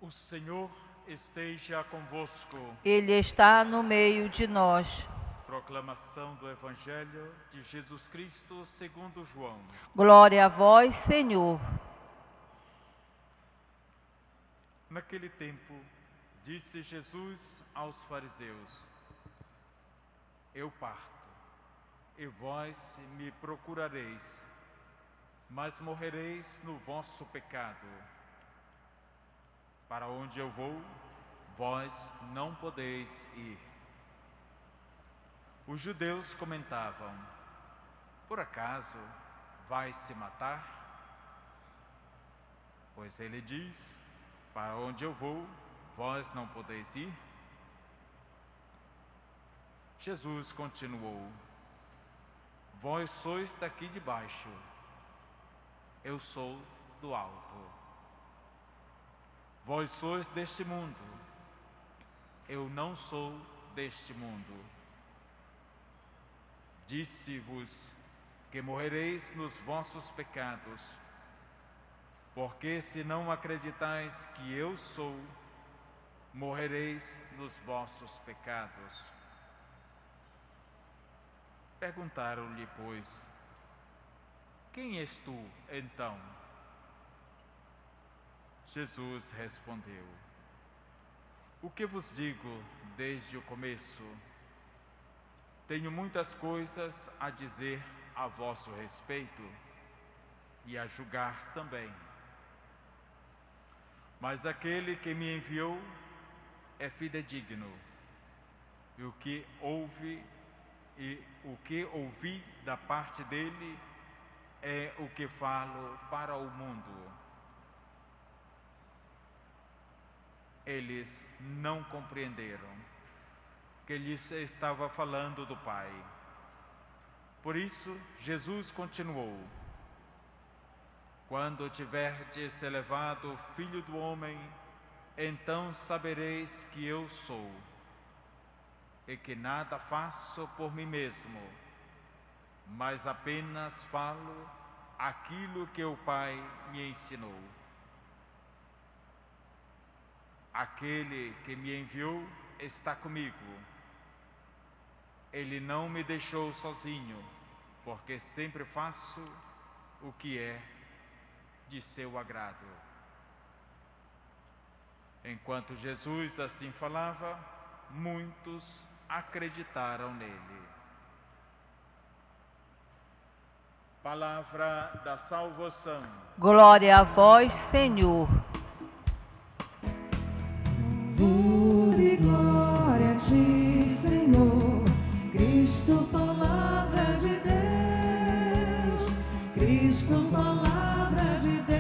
O Senhor esteja convosco. Ele está no meio de nós. Proclamação do Evangelho de Jesus Cristo segundo João. Glória a vós, Senhor. Naquele tempo, disse Jesus aos fariseus: Eu parto, e vós me procurareis, mas morrereis no vosso pecado. Para onde eu vou, vós não podeis ir. Os judeus comentavam: Por acaso vai se matar? Pois ele diz: Para onde eu vou, vós não podeis ir. Jesus continuou: Vós sois daqui de baixo, eu sou do alto. Vós sois deste mundo, eu não sou deste mundo. Disse-vos que morrereis nos vossos pecados, porque se não acreditais que eu sou, morrereis nos vossos pecados. Perguntaram-lhe, pois: Quem és tu, então? Jesus respondeu: O que vos digo desde o começo? Tenho muitas coisas a dizer a vosso respeito e a julgar também. Mas aquele que me enviou é fidedigno, e o que ouvi da parte dele é o que falo para o mundo. Eles não compreenderam que lhes estava falando do Pai. Por isso, Jesus continuou: Quando tiverdes elevado o Filho do Homem, então sabereis que eu sou, e que nada faço por mim mesmo, mas apenas falo aquilo que o Pai me ensinou. Aquele que me enviou está comigo. Ele não me deixou sozinho, porque sempre faço o que é de seu agrado. Enquanto Jesus assim falava, muitos acreditaram nele. Palavra da salvação. Glória a vós, Senhor. Louvor e glória a ti, Senhor, Cristo, palavra de Deus, Cristo, palavra de Deus.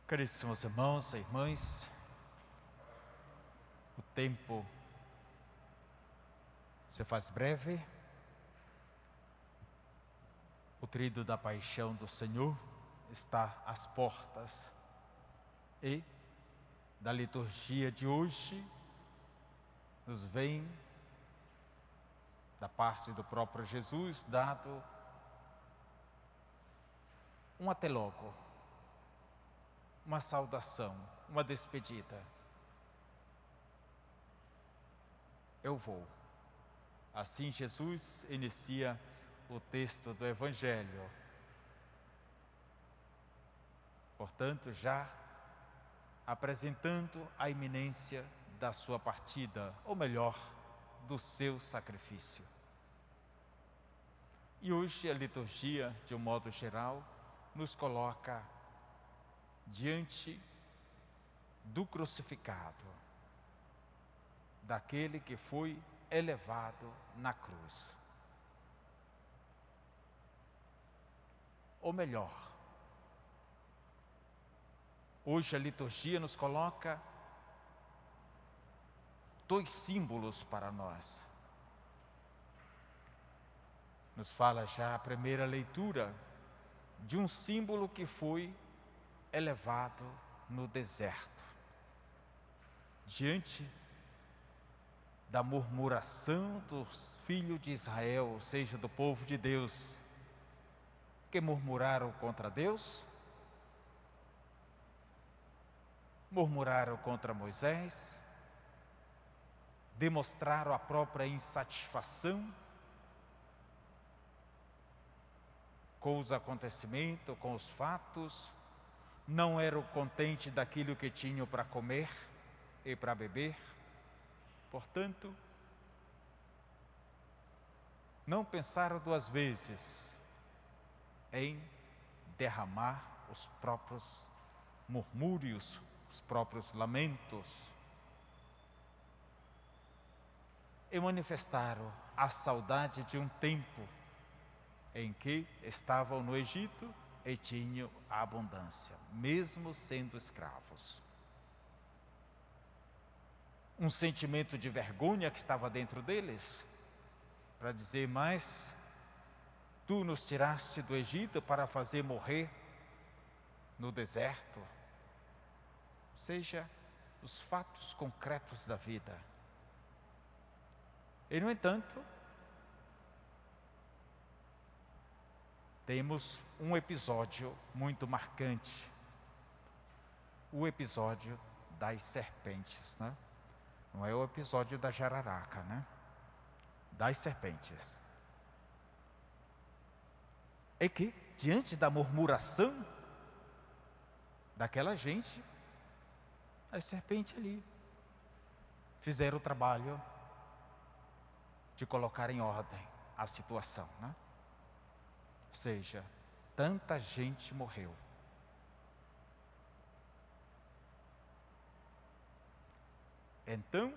Caríssimos irmãos e irmãs, o tempo se faz breve, o tríduo da paixão do Senhor está às portas e da liturgia de hoje nos vem, da parte do próprio Jesus, dado um até logo, uma saudação, uma despedida. Eu vou. Assim Jesus inicia o texto do Evangelho. Portanto, já apresentando a iminência da sua partida, ou melhor, do seu sacrifício. E hoje a liturgia, de um modo geral, nos coloca diante do crucificado, daquele que foi elevado na cruz. Ou melhor, hoje a liturgia nos coloca dois símbolos para nós. Nos fala já a primeira leitura de um símbolo que foi elevado no deserto, diante da murmuração dos filhos de Israel, ou seja, do povo de Deus, que murmuraram contra Deus, murmuraram contra Moisés, demonstraram a própria insatisfação com os acontecimentos, com os fatos, não eram contentes daquilo que tinham para comer e para beber, portanto, não pensaram duas vezes em derramar os próprios murmúrios, os próprios lamentos, e manifestaram a saudade de um tempo em que estavam no Egito e tinham a abundância, mesmo sendo escravos. Um sentimento de vergonha que estava dentro deles, para dizer, mas tu nos tiraste do Egito para fazer morrer no deserto. Ou seja, os fatos concretos da vida. E, no entanto, temos um episódio muito marcante. O episódio das serpentes, né? Não é o episódio da jararaca, né? Das serpentes. É que, diante da murmuração daquela gente, as serpentes ali fizeram o trabalho de colocar em ordem a situação, né? Ou seja, tanta gente morreu. Então,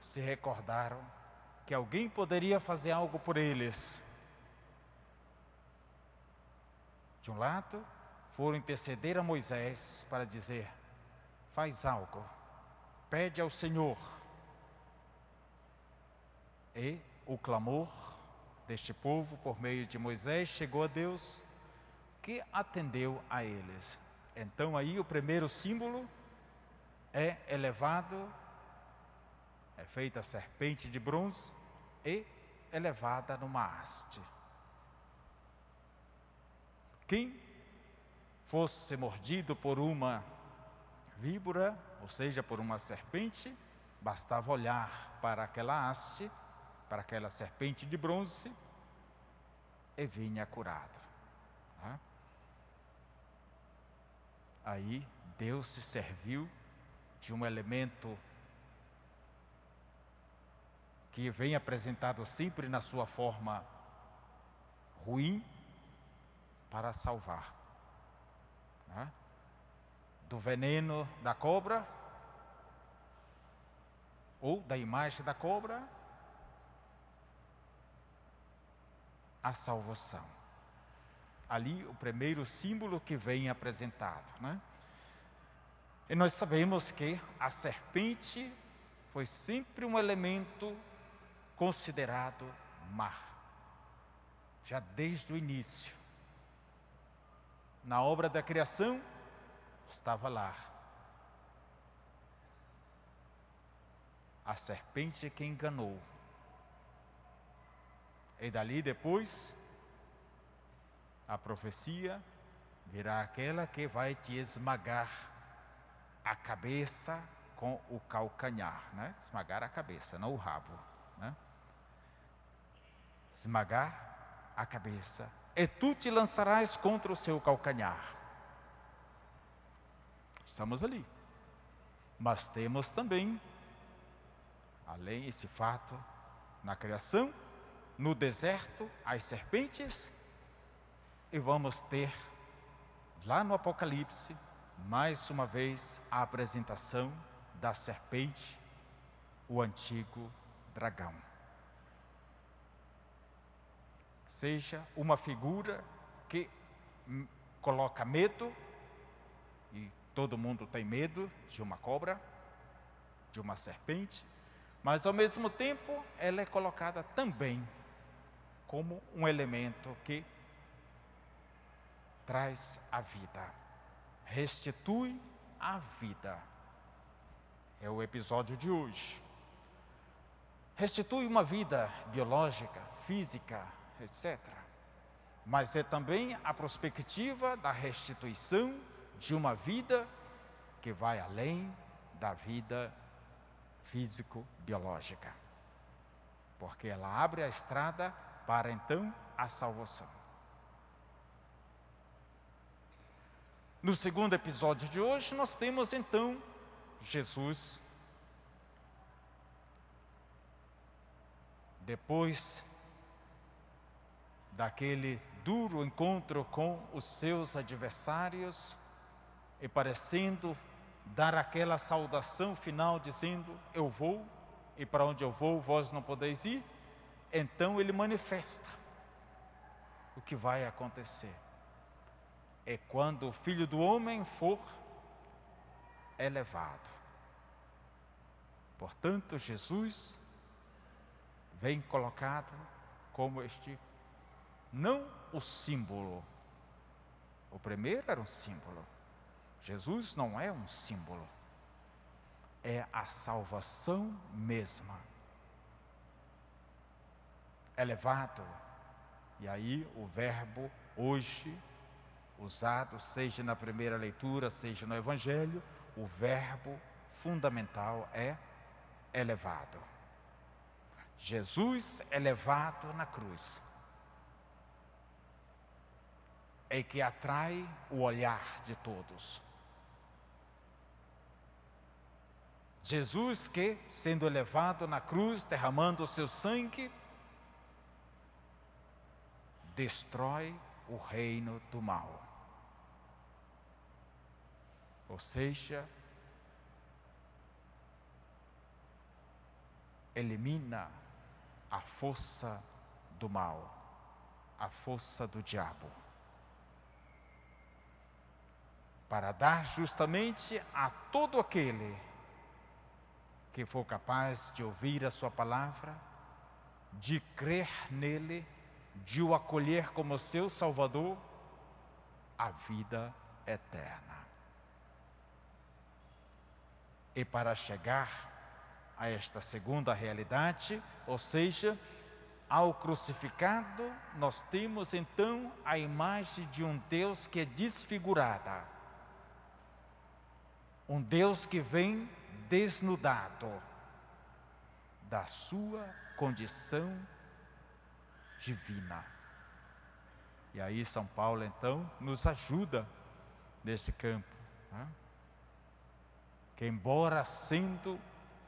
se recordaram que alguém poderia fazer algo por eles. De um lado, foram interceder a Moisés para dizer, faz algo, pede ao Senhor. E o clamor deste povo, por meio de Moisés, chegou a Deus, que atendeu a eles. Então aí o primeiro símbolo é elevado, é feita a serpente de bronze e elevada numa haste. Quem fosse mordido por uma víbora, ou seja, por uma serpente, bastava olhar para aquela haste, para aquela serpente de bronze, e vinha curado. Né? Aí Deus se serviu de um elemento que vem apresentado sempre na sua forma ruim, para salvar. Né? Do veneno da cobra, ou da imagem da cobra, a salvação. Ali o primeiro símbolo que vem apresentado, né? E nós sabemos que a serpente foi sempre um elemento considerado má, já desde o início. Na obra da criação, estava lá a serpente que enganou. E dali depois, a profecia virá aquela que vai te esmagar a cabeça com o calcanhar, né? Esmagar a cabeça, não o rabo, né? Esmagar a cabeça. E tu te lançarás contra o seu calcanhar. Estamos ali. Mas temos também, além desse fato, na criação, no deserto, as serpentes, e vamos ter, lá no Apocalipse, mais uma vez, a apresentação da serpente, o antigo dragão. Seja uma figura que coloca medo, e todo mundo tem medo de uma cobra, de uma serpente, mas ao mesmo tempo ela é colocada também como um elemento que traz a vida, restitui a vida. É o episódio de hoje. Restitui uma vida biológica, física, etc. mas é também a perspectiva da restituição de uma vida que vai além da vida físico-biológica, porque ela abre a estrada para então a salvação. No segundo episódio de hoje, nós temos então Jesus, depois daquele duro encontro com os seus adversários, e parecendo dar aquela saudação final, dizendo: eu vou, e para onde eu vou, vós não podeis ir. Então ele manifesta o que vai acontecer. É quando o Filho do Homem for elevado. Portanto, Jesus vem colocado como este, não o símbolo. O primeiro era um símbolo. Jesus não é um símbolo. É a salvação mesma. Elevado. E aí o verbo hoje usado, seja na primeira leitura, seja no Evangelho, o verbo fundamental é elevado. Jesus elevado na cruz é que atrai o olhar de todos. Jesus que, sendo elevado na cruz, derramando o seu sangue, destrói o reino do mal. Ou seja, elimina a força do mal, a força do diabo, para dar justamente a todo aquele que for capaz de ouvir a sua palavra, de crer nele, de o acolher como seu Salvador, a vida eterna. E para chegar a esta segunda realidade, ou seja, ao crucificado, nós temos então a imagem de um Deus que é desfigurada, um Deus que vem desnudado da sua condição divina. E aí São Paulo então nos ajuda nesse campo, né? Que embora sendo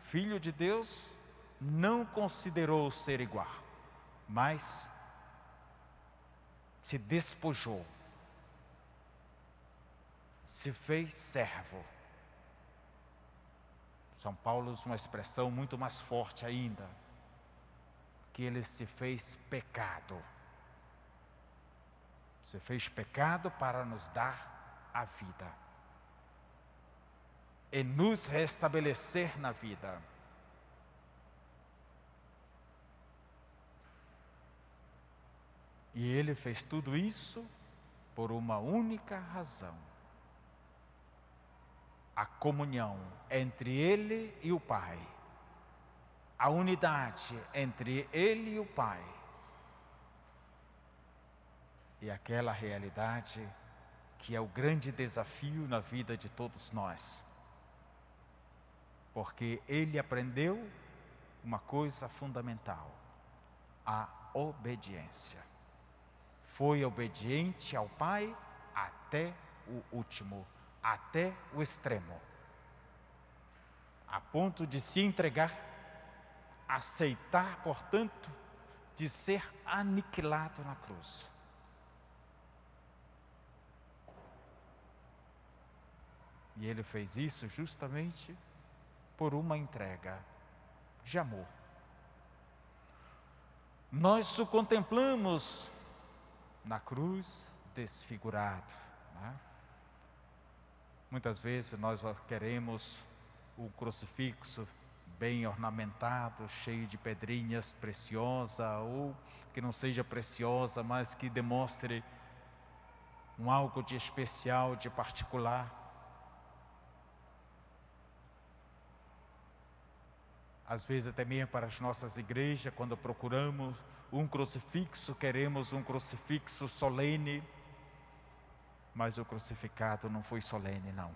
filho de Deus, não considerou ser igual, mas se despojou, se fez servo. São Paulo usa uma expressão muito mais forte ainda, que ele se fez pecado. Se fez pecado para nos dar a vida e nos restabelecer na vida. E ele fez tudo isso por uma única razão: a comunhão entre ele e o Pai, a unidade entre ele e o Pai, e aquela realidade que é o grande desafio na vida de todos nós, porque ele aprendeu uma coisa fundamental: a obediência. Foi obediente ao Pai até o último, até o extremo, a ponto de se entregar, aceitar, portanto, de ser aniquilado na cruz. E ele fez isso justamente por uma entrega de amor. Nós o contemplamos na cruz desfigurado, né? Muitas vezes nós queremos um crucifixo bem ornamentado, cheio de pedrinhas, preciosa, ou que não seja preciosa, mas que demonstre um algo de especial, de particular. às vezes até mesmo para as nossas igrejas, quando procuramos um crucifixo, queremos um crucifixo solene, mas o crucificado não foi solene, não.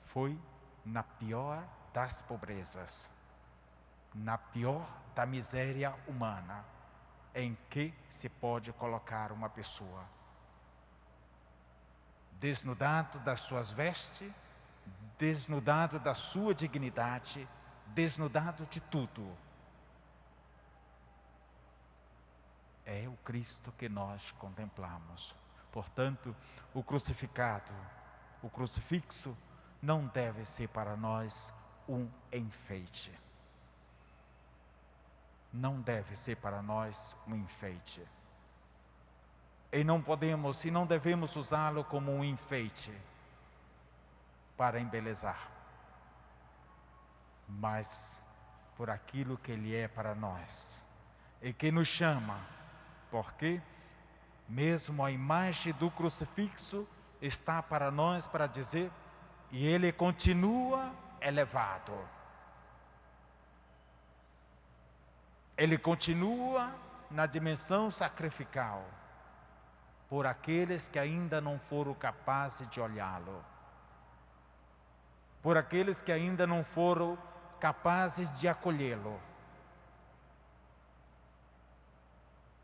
Foi na pior das pobrezas, na pior da miséria humana, em que se pode colocar uma pessoa. Desnudado das suas vestes, desnudado da sua dignidade, desnudado de tudo. É o Cristo que nós contemplamos. Portanto, o crucificado, o crucifixo, não deve ser para nós um enfeite. Não deve ser para nós um enfeite. E não podemos e não devemos usá-lo como um enfeite para embelezar, mas por aquilo que ele é para nós e que nos chama, porque mesmo a imagem do crucifixo está para nós para dizer, e ele continua elevado. Ele continua na dimensão sacrificial por aqueles que ainda não foram capazes de olhá-lo, por aqueles que ainda não foram capazes de acolhê-lo,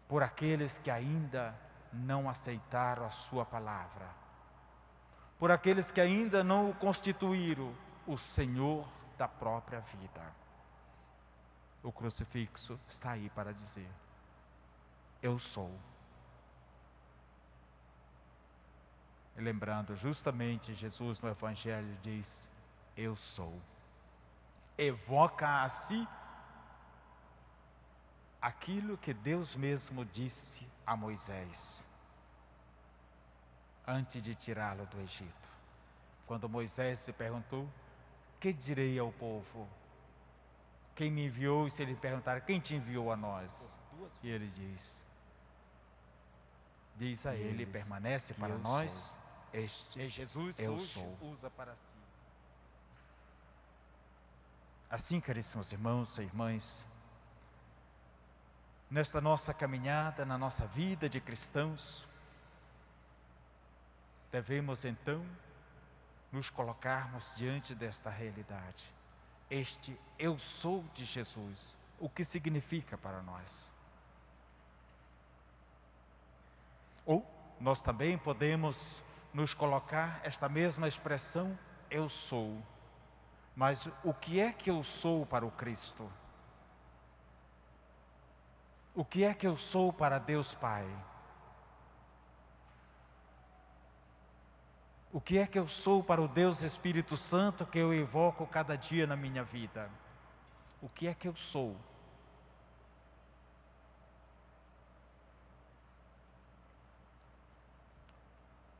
por aqueles que ainda não aceitaram a sua palavra, por aqueles que ainda não o constituíram o Senhor da própria vida. O crucifixo está aí para dizer, eu sou. E lembrando, justamente Jesus no Evangelho diz, eu sou. Evoca a si aquilo que Deus mesmo disse a Moisés, antes de tirá-lo do Egito. Quando Moisés se perguntou, que direi ao povo? Quem me enviou? E se ele perguntar, quem te enviou a nós? E ele diz a ele, permanece para nós, este Jesus eu sou. Usa para si. Assim, caríssimos irmãos e irmãs, nesta nossa caminhada, na nossa vida de cristãos, devemos então nos colocarmos diante desta realidade. Este eu sou de Jesus, o que significa para nós? Ou nós também podemos nos colocar esta mesma expressão, eu sou. Mas o que é que eu sou para o Cristo? O que é que eu sou para Deus Pai? O que é que eu sou para o Deus Espírito Santo que eu evoco cada dia na minha vida? O que é que eu sou?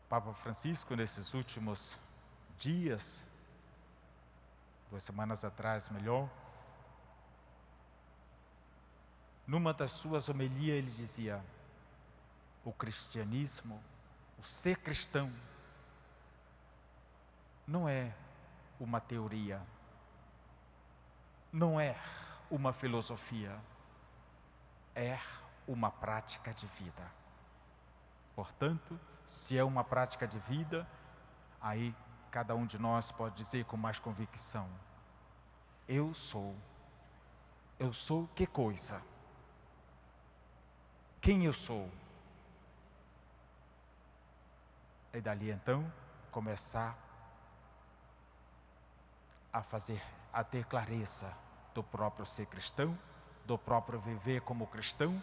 Papa Francisco, nesses últimos dias, 2 semanas atrás, melhor, numa das suas homilias ele dizia, o cristianismo, o ser cristão, não é uma teoria, não é uma filosofia, é uma prática de vida. Portanto, se é uma prática de vida, aí cada um de nós pode dizer com mais convicção, eu sou que coisa? Quem eu sou? E dali então, começar a ter clareza do próprio ser cristão, do próprio viver como cristão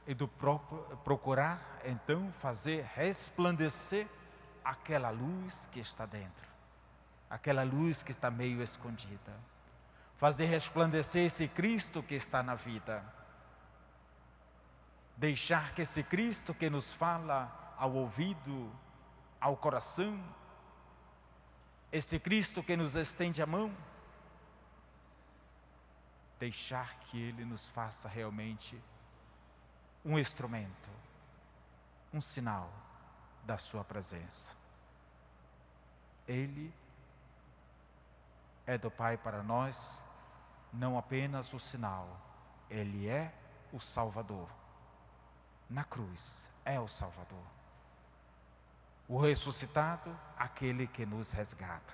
e do próprio procurar então fazer resplandecer aquela luz que está dentro, aquela luz que está meio escondida, fazer resplandecer esse Cristo que está na vida, deixar que esse Cristo que nos fala ao ouvido, ao coração, esse Cristo que nos estende a mão, deixar que Ele nos faça realmente um instrumento, um sinal da sua presença. Ele é do Pai para nós, não apenas o sinal, Ele é o Salvador. Na cruz é o Salvador. O ressuscitado, aquele que nos resgata.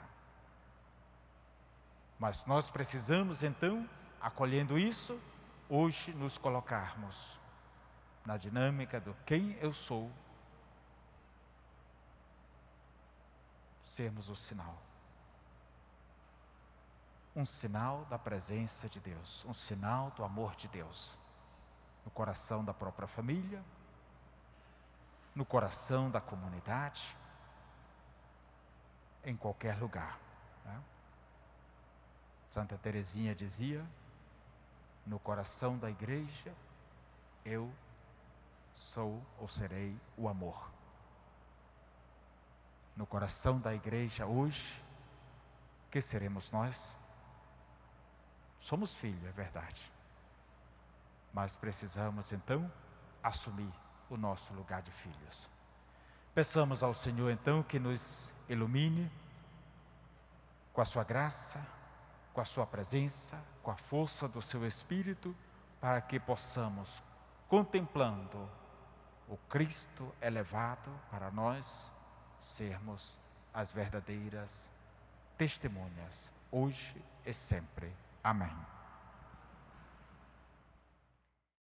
Mas nós precisamos então, acolhendo isso, hoje nos colocarmos na dinâmica do quem eu sou, sermos o sinal. Um sinal da presença de Deus, um sinal do amor de Deus, no coração da própria família, no coração da comunidade, em qualquer lugar, né? Santa Teresinha dizia, no coração da igreja, eu sou ou serei o amor. No coração da igreja hoje, que seremos nós? Somos filhos, é verdade. Mas precisamos então assumir o nosso lugar de filhos. Peçamos ao Senhor então que nos ilumine com a sua graça, com a sua presença, com a força do seu Espírito, para que possamos, contemplando o Cristo elevado para nós, sermos as verdadeiras testemunhas, hoje e sempre. Amém.